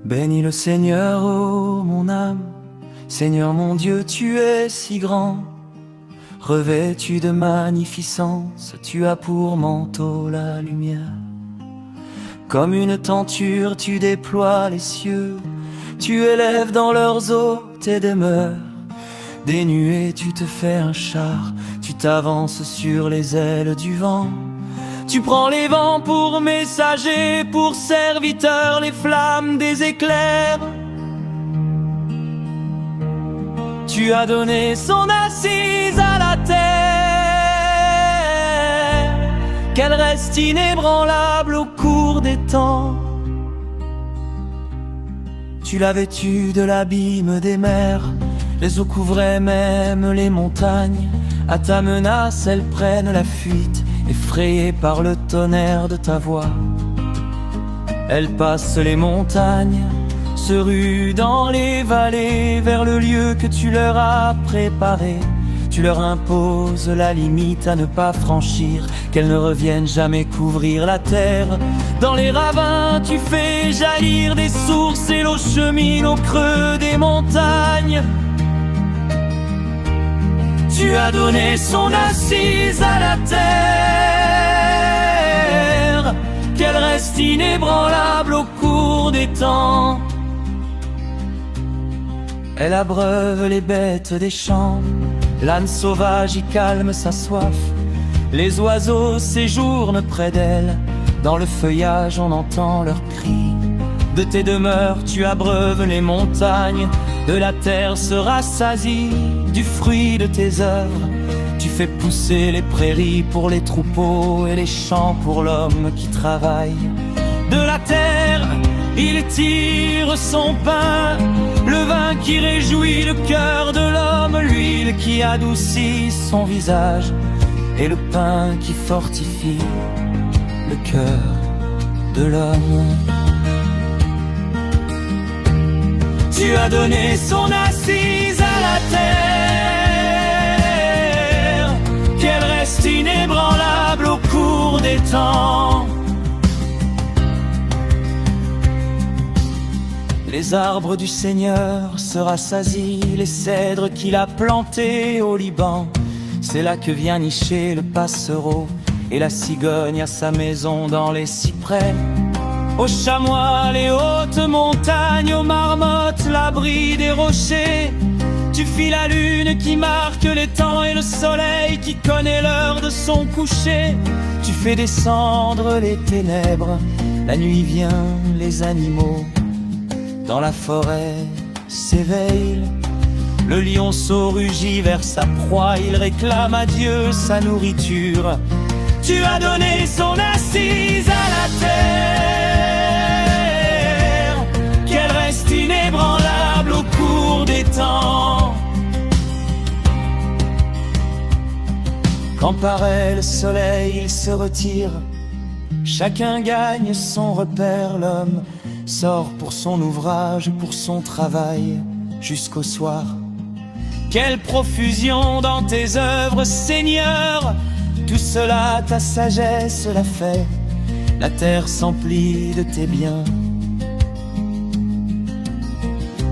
Bénis le Seigneur, ô mon âme. Seigneur mon Dieu, tu es si grand. Revêtu de magnificence, tu as pour manteau la lumière. Comme une tenture, tu déploies les cieux. Tu élèves dans leurs eaux tes demeures. Des nuées, tu te fais un char. Tu t'avances sur les ailes du vent. Tu prends les vents pour messagers, pour serviteurs, les flammes des éclairs. Tu as donné son assise à la terre, qu'elle reste inébranlable au cours des temps. Tu l'as vêtue de l'abîme des mers, les eaux couvraient même les montagnes. À ta menace, elles prennent la fuite, effrayées par le tonnerre de ta voix. Elles passent les montagnes, se ruent dans les vallées, vers le lieu que tu leur as préparé. Tu leur imposes la limite à ne pas franchir, qu'elles ne reviennent jamais couvrir la terre. Dans les ravins, tu fais jaillir des sources et l'eau chemine au creux des montagnes. Tu as donné son assise à la terre, qu'elle reste inébranlable au cours des temps. Elle abreuve les bêtes des champs, l'âne sauvage y calme sa soif. Les oiseaux séjournent près d'elle, dans le feuillage on entend leurs cris. De tes demeures tu abreuves les montagnes, de la terre se rassasie du fruit de tes œuvres. Tu fais pousser les prairies pour les troupeaux et les champs pour l'homme qui travaille. De la terre, il tire son pain, le vin qui réjouit le cœur de l'homme, l'huile qui adoucit son visage et le pain qui fortifie le cœur de l'homme. Tu as donné son assise à la terre, qu'elle reste inébranlable au cours des temps. Les arbres du Seigneur se rassasient, les cèdres qu'il a plantés au Liban. C'est là que vient nicher le passereau, et la cigogne a sa maison dans les cyprès. Aux chamois, les hautes montagnes, aux marmottes, l'abri des rochers. Tu fis la lune qui marque les temps et le soleil qui connaît l'heure de son coucher. Tu fais descendre les ténèbres, la nuit vient, les animaux dans la forêt s'éveillent. Le lionceau rugit vers sa proie, il réclame à Dieu sa nourriture. Tu as donné son assise à la terre, qu'elle reste inébranlable au cours des temps. Quand paraît le soleil, il se retire. Chacun gagne son repère, l'homme sort pour son ouvrage, pour son travail, jusqu'au soir. Quelle profusion dans tes œuvres, Seigneur! Tout cela, ta sagesse l'a fait. La terre s'emplit de tes biens.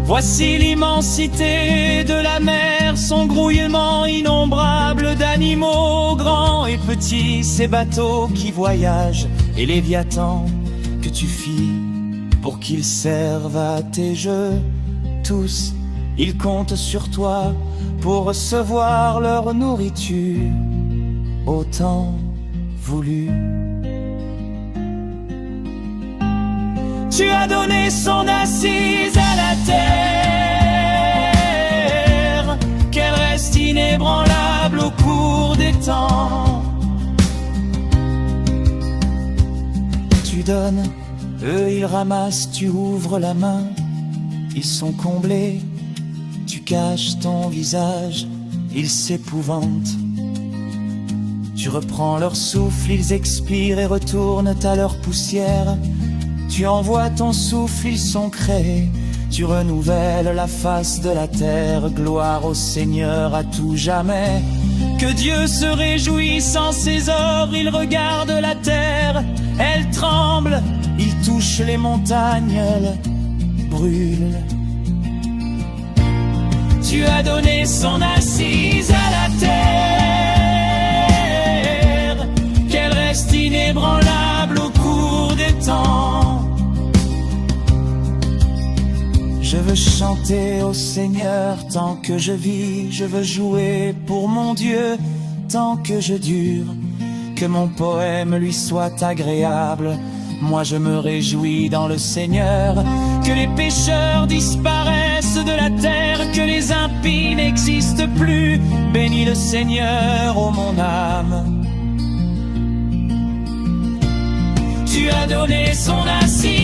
Voici l'immensité de la mer, son grouillement innombrable d'animaux grands et petits, ces bateaux qui voyagent, et Léviathan que tu fis pour qu'ils servent à tes jeux. Tous, ils comptent sur toi pour recevoir leur nourriture au temps voulu. Tu as donné son assise à la terre, qu'elle reste inébranlable au cours des temps. Tu donnes, eux ils ramassent, tu ouvres la main, ils sont comblés. Tu caches ton visage, ils s'épouvantent. Tu reprends leur souffle, ils expirent et retournent à leur poussière. Tu envoies ton souffle, ils sont créés. Tu renouvelles la face de la terre. Gloire au Seigneur à tout jamais. Que Dieu se réjouisse en ses œuvres. Il regarde la terre, elle tremble. Il touche les montagnes, elle brûle. Tu as donné son assise à la terre, qu'elle reste inébranlable au cours des temps. Je veux chanter au Seigneur tant que je vis, je veux jouer pour mon Dieu tant que je dure, que mon poème lui soit agréable. Moi je me réjouis dans le Seigneur, que les pécheurs disparaissent de la terre, que les impies n'existent plus. Bénis le Seigneur, ô mon âme. Tu as donné son assise